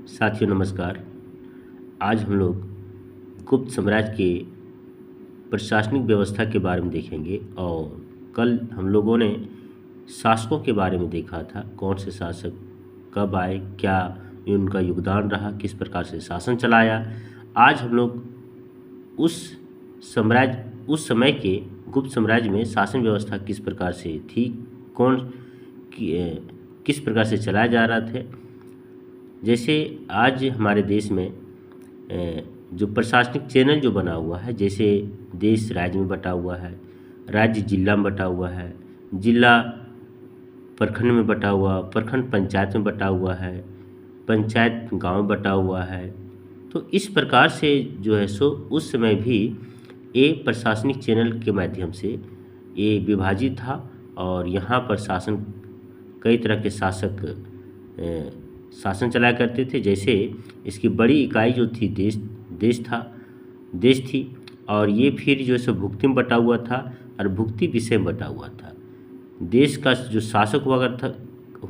साथियों नमस्कार। आज हम लोग गुप्त साम्राज्य के प्रशासनिक व्यवस्था के बारे में देखेंगे और कल हम लोगों ने शासकों के बारे में देखा था। कौन से शासक कब आए, क्या उनका योगदान रहा, किस प्रकार से शासन चलाया। आज हम लोग उस समय के गुप्त साम्राज्य में शासन व्यवस्था किस प्रकार से थी, कौन किस प्रकार से चलाया जा रहा था। जैसे आज हमारे देश में जो प्रशासनिक चैनल जो बना हुआ है, जैसे देश राज्य में बटा हुआ है, राज्य जिला में बटा हुआ है, जिला प्रखंड में बटा हुआ, प्रखंड पंचायत में बटा हुआ है, पंचायत गांव में बटा हुआ है। तो इस प्रकार से जो है सो उस समय भी ये प्रशासनिक चैनल के माध्यम से ये विभाजित था और यहाँ पर कई तरह के शासन चलाया करते थे। जैसे इसकी बड़ी इकाई जो थी देश थी, और ये फिर जो है सो भुक्ति में बटा हुआ था और भुक्ति विषय में बटा हुआ था। देश का जो शासक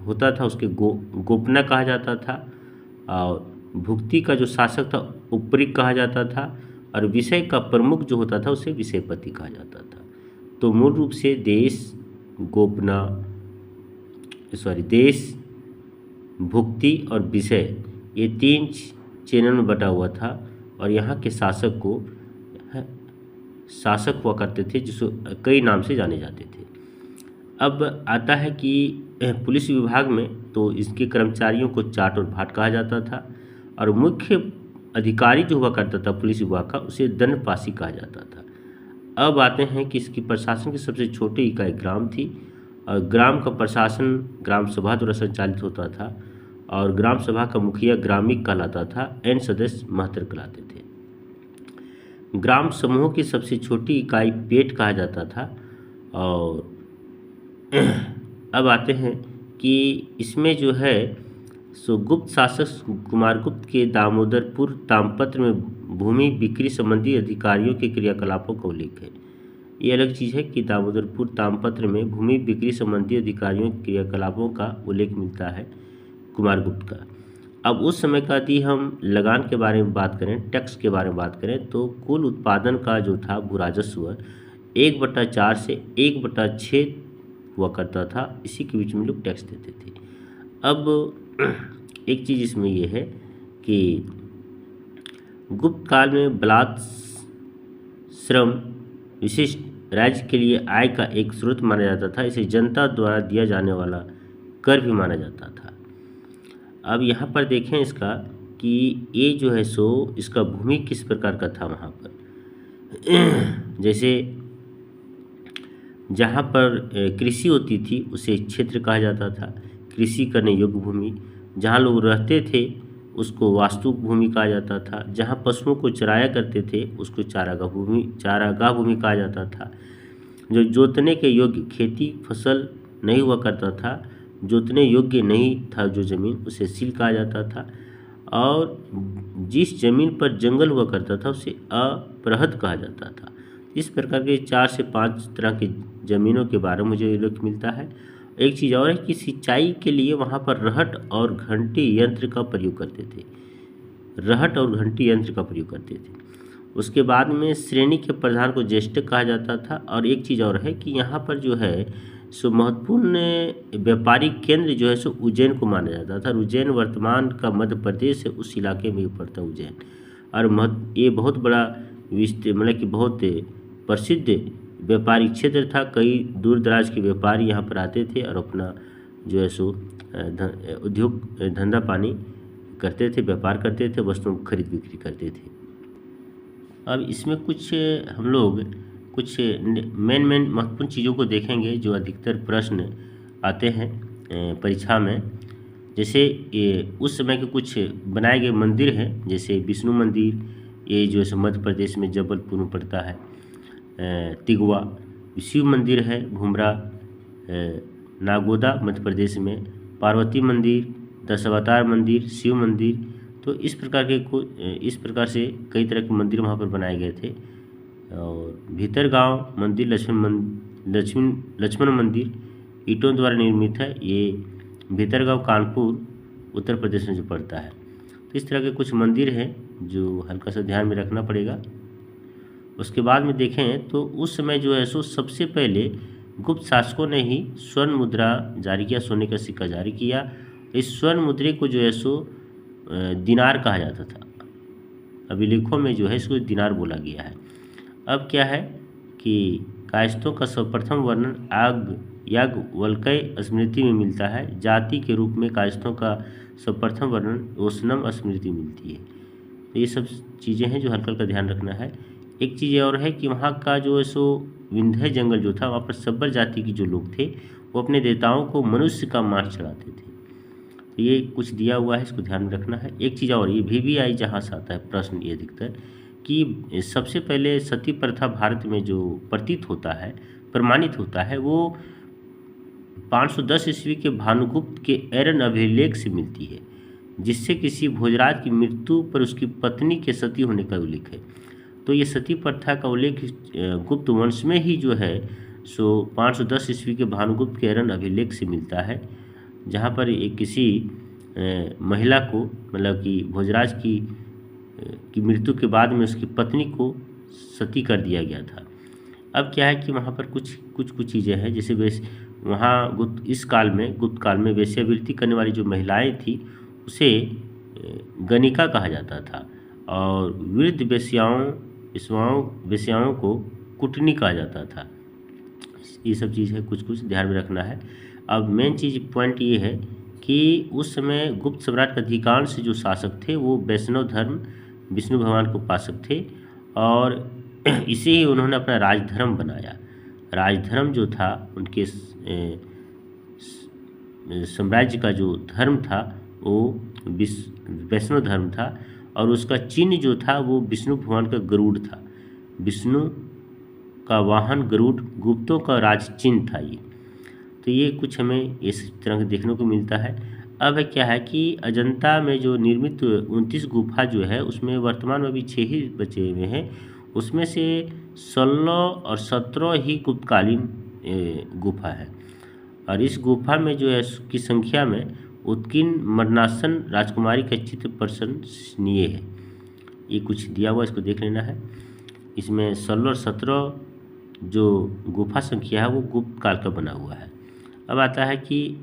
होता था उसके गोपना कहा जाता था, और भुक्ति का जो शासक था उपरिक कहा जाता था, और विषय का प्रमुख जो होता था उसे विषयपति कहा जाता था। तो मूल रूप से देश, भुक्ति और विषय, ये तीन चैनल में बटा हुआ था। और यहाँ के शासक हुआ करते थे, जिसको कई नाम से जाने जाते थे। अब आता है कि पुलिस विभाग में तो इसके कर्मचारियों को चाट और भाट कहा जाता था, और मुख्य अधिकारी जो हुआ करता था पुलिस विभाग का उसे दंडपाशी कहा जाता था। अब आते हैं कि इसकी प्रशासन की सबसे छोटी इकाई ग्राम थी, और ग्राम का प्रशासन ग्राम सभा द्वारा संचालित होता था, और ग्राम सभा का मुखिया ग्रामीण कहलाता था, एन सदस्य महत्तर कहलाते थे। ग्राम समूह की सबसे छोटी इकाई पेट कहा जाता था। और अब आते हैं कि इसमें जो है सो गुप्त शासक कुमारगुप्त के दामोदरपुर तामपत्र में भूमि बिक्री संबंधी अधिकारियों के क्रियाकलापों का उल्लेख है। ये अलग चीज़ है कि दामोदरपुर तामपत्र में भूमि बिक्री संबंधी अधिकारियों के क्रियाकलापों का उल्लेख मिलता है कुमारगुप्त का। अब उस समय का यदि हम लगान के बारे में बात करें, टैक्स के बारे में बात करें, तो कुल उत्पादन का जो था भू राजस्व 1/4 से 1/6 हुआ करता था। इसी के बीच में लोग टैक्स देते थे। अब एक चीज़ इसमें यह है कि गुप्त काल में बलात् श्रम विशिष्ट राज्य के लिए आय का एक स्रोत माना जाता था। इसे जनता द्वारा दिया जाने वाला कर भी माना जाता था। अब यहाँ पर देखें इसका कि ये जो है सो इसका भूमि किस प्रकार का था वहाँ पर। जैसे जहाँ पर कृषि होती थी उसे क्षेत्र कहा जाता था, कृषि करने योग्य भूमि। जहाँ लोग रहते थे उसको वास्तु भूमि कहा जाता था। जहाँ पशुओं को चराया करते थे उसको चारागाह भूमि कहा जाता था। जो जोतने के योग्य खेती फसल नहीं हुआ करता था, जोतने योग्य नहीं था जो ज़मीन, उसे सील कहा जाता था। और जिस ज़मीन पर जंगल हुआ करता था उसे अपरहद कहा जाता था। इस प्रकार के 4 से 5 तरह की ज़मीनों के बारे में मुझे उल्लेख मिलता है। एक चीज़ और है कि सिंचाई के लिए वहाँ पर रहट और घंटी यंत्र का प्रयोग करते थे। उसके बाद में श्रेणी के प्रधान को ज्येष्ठ कहा जाता था। और एक चीज़ और है कि यहाँ पर जो है सो महत्वपूर्ण व्यापारिक केंद्र जो है सो उज्जैन को माना जाता था। उज्जैन वर्तमान का मध्य प्रदेश है, उस इलाके में पड़ता उज्जैन। और ये बहुत बड़ा मतलब कि बहुत प्रसिद्ध व्यापारिक क्षेत्र था। कई दूर दराज के व्यापारी यहाँ पर आते थे और अपना जो है सो उद्योग धंधा पानी करते थे, व्यापार करते थे, वस्तुओं की खरीद बिक्री करते थे। अब इसमें हम लोग कुछ मेन महत्वपूर्ण चीज़ों को देखेंगे जो अधिकतर प्रश्न आते हैं परीक्षा में। जैसे ये उस समय के कुछ बनाए गए मंदिर हैं, जैसे विष्णु मंदिर, ये जो है मध्य प्रदेश में जबलपुर में पड़ता है। तिगवा शिव मंदिर है, घुमरा नागोदा मध्य प्रदेश में। पार्वती मंदिर, दशावतार मंदिर, शिव मंदिर। तो इस प्रकार से कई तरह के मंदिर वहाँ पर बनाए गए थे। और भीतरगांव मंदिर लक्ष्मण मंदिर ईंटों द्वारा निर्मित है। ये भीतरगांव कानपुर उत्तर प्रदेश में जो पड़ता है। तो इस तरह के कुछ मंदिर हैं जो हल्का सा ध्यान में रखना पड़ेगा। उसके बाद में देखें तो उस समय जो है सो सबसे पहले गुप्त शासकों ने ही स्वर्ण मुद्रा जारी किया, सोने का सिक्का जारी किया। इस स्वर्ण मुद्रे को जो है सो दिनार कहा जाता था। अभिलेखों में जो है इसको दिनार बोला गया है। अब क्या है कि कायस्थों का सर्वप्रथम वर्णन याज्ञवल्क्य स्मृति में मिलता है। जाति के रूप में कायस्थों का सर्वप्रथम वर्णन ओशनम स्मृति मिलती है। तो ये सब चीज़ें हैं जो हल्का हल्का ध्यान रखना है। एक चीज़ और है कि वहाँ का जो है सो विंध्य जंगल जो था, वहाँ पर सब्बर जाति के जो लोग थे वो अपने देवताओं को मनुष्य का मांस चढ़ाते थे। तो ये कुछ दिया हुआ है, इसको ध्यान में रखना है। एक चीज़ और, ये VVI जहाँ से आता है प्रश्न ये अधिकतर कि सबसे पहले सती प्रथा भारत में जो प्रतीत होता है, प्रमाणित होता है, वो 510 ईस्वी के भानुगुप्त के एरन अभिलेख से मिलती है, जिससे किसी भोजराज की मृत्यु पर उसकी पत्नी के सती होने का उल्लेख है। तो ये सती प्रथा का उल्लेख गुप्त वंश में ही जो है सो 510 ईस्वी के भानुगुप्त के एरन अभिलेख से मिलता है, जहाँ पर एक किसी महिला को, मतलब कि भोजराज की मृत्यु के बाद में उसकी पत्नी को सती कर दिया गया था। अब क्या है कि वहाँ पर कुछ चीज़ें हैं, जैसे वहाँ गुप्त काल में वेश्यावृत्ति करने वाली जो महिलाएं थी उसे गणिका कहा जाता था, और वृद्ध वेश्याओं को कुटनी कहा जाता था। ये सब चीज़ है, कुछ ध्यान में रखना है। अब मेन चीज़ पॉइंट ये है कि उस समय गुप्त सम्राट के अधिकांश जो शासक थे वो वैष्णव धर्म, विष्णु भगवान को उपासक थे, और इसे ही उन्होंने अपना राजधर्म बनाया। राजधर्म जो था उनके साम्राज्य का जो धर्म था वो वैष्णव धर्म था, और उसका चिन्ह जो था वो विष्णु भगवान का गरुड़ था। विष्णु का वाहन गरुड़ गुप्तों का राज चिन्ह था ये। तो ये कुछ हमें इस तरह के देखने को मिलता है। अब क्या है कि अजंता में जो निर्मित 29 गुफा जो है उसमें वर्तमान में अभी 6 ही बचे हुए हैं। उसमें से 16 और 17 ही गुप्तकालीन गुफा है, और इस गुफा में जो है की संख्या में उत्कीर्ण मरणासन राजकुमारी का चित्र प्रशंसनीय है। ये कुछ दिया हुआ, इसको देख लेना है। इसमें 16 और 17 जो गुफा संख्या है वो गुप्त काल का बना हुआ है। अब आता है कि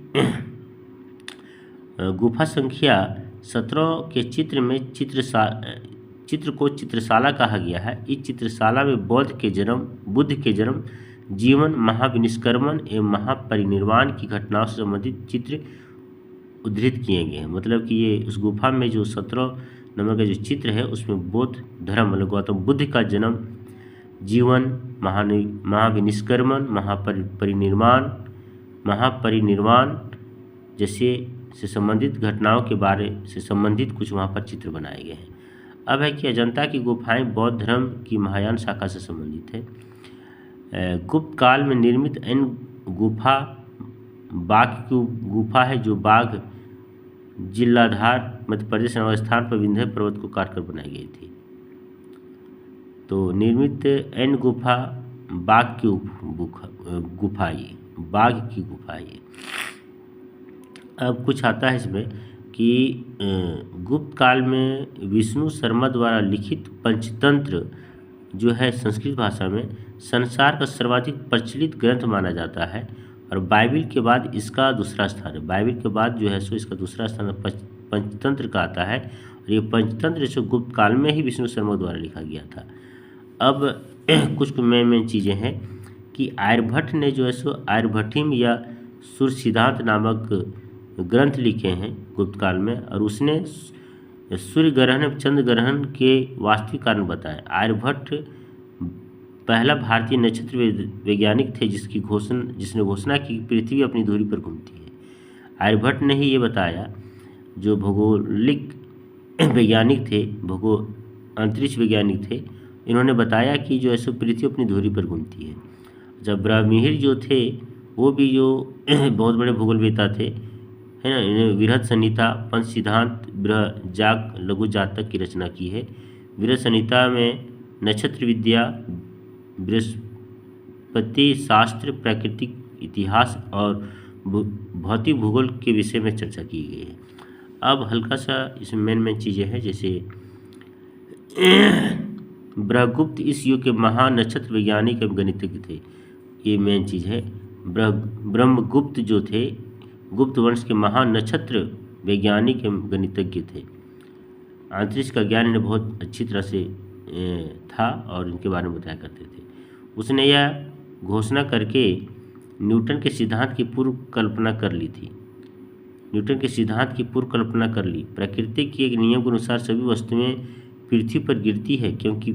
गुफा संख्या 17 के चित्र में चित्र को चित्रशाला कहा गया है। इस चित्रशाला में बुद्ध के जन्म, जीवन, महाविनिष्क्रमण एवं महापरिनिर्वाण की घटनाओं से संबंधित चित्र उद्धृत किए गए हैं। मतलब कि ये उस गुफा में जो 17 नंबर का जो चित्र है उसमें बौद्ध धर्म, मतलब गौतम बुद्ध का जन्म, जीवन, महाविनिष्क्रमण, महापरिनिर्वाण जैसे से संबंधित घटनाओं के बारे से संबंधित कुछ वहाँ पर चित्र बनाए गए हैं। अब है कि अजंता की गुफाएं बौद्ध धर्म की महायान शाखा से संबंधित है। गुप्त काल में निर्मित एन गुफा बाघ की गुफा है, जो बाघ जिलाधार मध्य प्रदेश स्थान पर विंध्य पर्वत को काटकर बनाई गई थी। तो निर्मित एन गुफा बाघ की गुफा ये। अब कुछ आता है इसमें कि गुप्त काल में विष्णु शर्मा द्वारा लिखित पंचतंत्र जो है संस्कृत भाषा में संसार का सर्वाधिक प्रचलित ग्रंथ माना जाता है, और बाइबिल के बाद इसका दूसरा स्थान है। बाइबिल के बाद जो है सो इसका दूसरा स्थान पंचतंत्र का आता है, और ये पंचतंत्र जो गुप्त काल में ही विष्णु शर्मा द्वारा लिखा गया था। अब कुछ मेन चीज़ें हैं कि आर्यभट्ट ने जो है सो आर्यभट्टिम या सूर्य सिद्धांत नामक ग्रंथ लिखे हैं गुप्त काल में, और उसने सूर्य ग्रहण चंद्र ग्रहण के वास्तविक कारण बताए। आर्यभट्ट पहला भारतीय नक्षत्र वैज्ञानिक थे जिसने घोषणा की पृथ्वी अपनी धुरी पर घूमती है। आर्यभट्ट ने ही ये बताया। जो भौगोलिक वैज्ञानिक थे, अंतरिक्ष वैज्ञानिक थे, इन्होंने बताया कि जो है पृथ्वी अपनी धुरी पर घूमती है। जब ब्रह्ममिहिर जो थे वो भी जो बहुत बड़े भूगोलवेता थे, है ना, इन्हें बृहद संहिता, पंच सिद्धांत, बृहजाक, लघु जातक की रचना की है। बृहद संहिता में नक्षत्र विद्या, बृहस्पति शास्त्र, प्राकृतिक इतिहास और भौतिक भूगोल के विषय में चर्चा की गई है। अब हल्का सा इसमें मेन चीज़ें हैं, जैसे ब्रह्मगुप्त इस युग के महान नक्षत्र वैज्ञानिक एवं गणितज्ञ थे। ये मेन चीज़ है। ब्रह्मगुप्त जो थे, गुप्त वंश के महान नक्षत्र वैज्ञानिक एवं गणितज्ञ थे। अंतरिक्ष का ज्ञान इन्हें बहुत अच्छी तरह से था और इनके बारे में बताया करते थे। उसने यह घोषणा करके न्यूटन के सिद्धांत की पूर्व कल्पना कर ली थी। न्यूटन के सिद्धांत की पूर्व कल्पना कर ली। प्रकृति के एक नियम के अनुसार सभी वस्तुएं पृथ्वी पर गिरती है, क्योंकि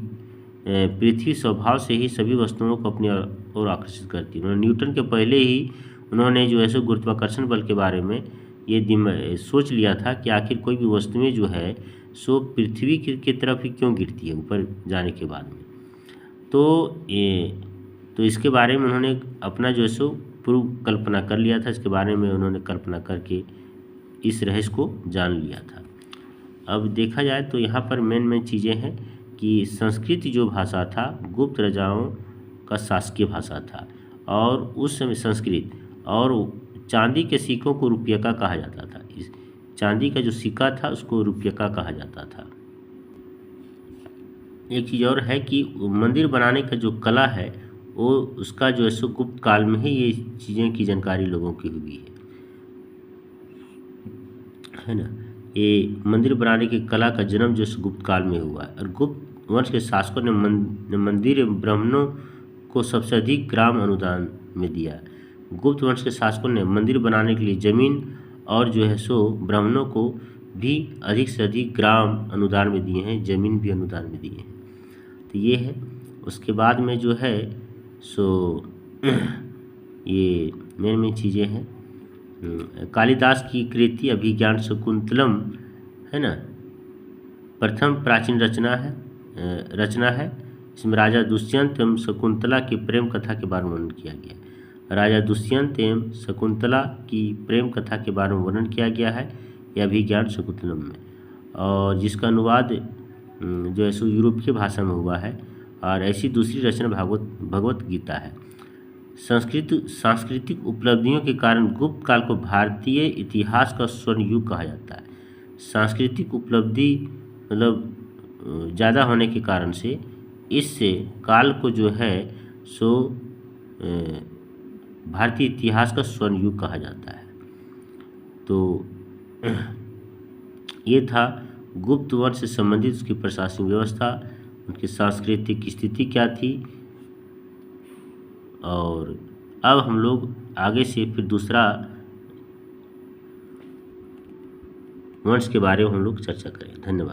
पृथ्वी स्वभाव से ही सभी वस्तुओं को अपनी ओर आकर्षित करती है। उन्होंने न्यूटन के पहले ही उन्होंने जो है सो गुरुत्वाकर्षण बल के बारे में ये सोच लिया था कि आखिर कोई भी वस्तुएं जो है सो पृथ्वी की तरफ ही क्यों गिरती है ऊपर जाने के बाद में। तो इसके बारे में उन्होंने अपना जो है सो पूर्व कल्पना कर लिया था। इसके बारे में उन्होंने कल्पना करके इस रहस्य को जान लिया था। अब देखा जाए तो यहाँ पर मेन चीज़ें हैं कि संस्कृत जो भाषा था गुप्त राजाओं का शासकीय भाषा था, और उस समय संस्कृत और चांदी के सिक्कों को रुपया कहा जाता था। इस चांदी का जो सिक्का था उसको रुपया कहा जाता था। एक चीज़ और है कि मंदिर बनाने का जो कला है वो उसका जो है सो गुप्त काल में ही ये चीज़ें की जानकारी लोगों की हुई है ना। ये मंदिर बनाने की कला का जन्म जो है गुप्त काल में हुआ है, और गुप्त वंश के शासकों ने मंदिर ब्राह्मणों को सबसे अधिक ग्राम अनुदान में दिया। गुप्त वंश के शासकों ने मंदिर बनाने के लिए जमीन और जो है सो ब्राह्मणों को भी अधिक से अधिक ग्राम अनुदान में दिए हैं, जमीन भी अनुदान में दिए हैं। तो ये है। उसके बाद में जो है सो ये मेन चीज़ें हैं। कालिदास की कृति अभिज्ञान शकुंतलम है ना, प्रथम प्राचीन रचना है। इसमें राजा दुष्यंत एवं शकुंतला की प्रेम कथा के बारे में वर्णन किया गया। राजा दुष्यंत एवं शकुंतला की प्रेम कथा के बारे में वर्णन किया गया है यह अभिज्ञान शकुंतलम में, और जिसका अनुवाद जो है सो यूरोपीय भाषा में हुआ है। और ऐसी दूसरी रचना भगवत गीता है। सांस्कृतिक उपलब्धियों के कारण गुप्त काल को भारतीय इतिहास का स्वर्ण युग कहा जाता है। सांस्कृतिक उपलब्धि मतलब ज़्यादा होने के कारण से इससे काल को जो है सो भारतीय इतिहास का स्वर्ण युग कहा जाता है। तो ये था गुप्त वंश से संबंधित उसकी प्रशासनिक व्यवस्था, उनकी सांस्कृतिक स्थिति क्या थी। और अब हम लोग आगे से फिर दूसरा वंश के बारे में हम लोग चर्चा करें। धन्यवाद।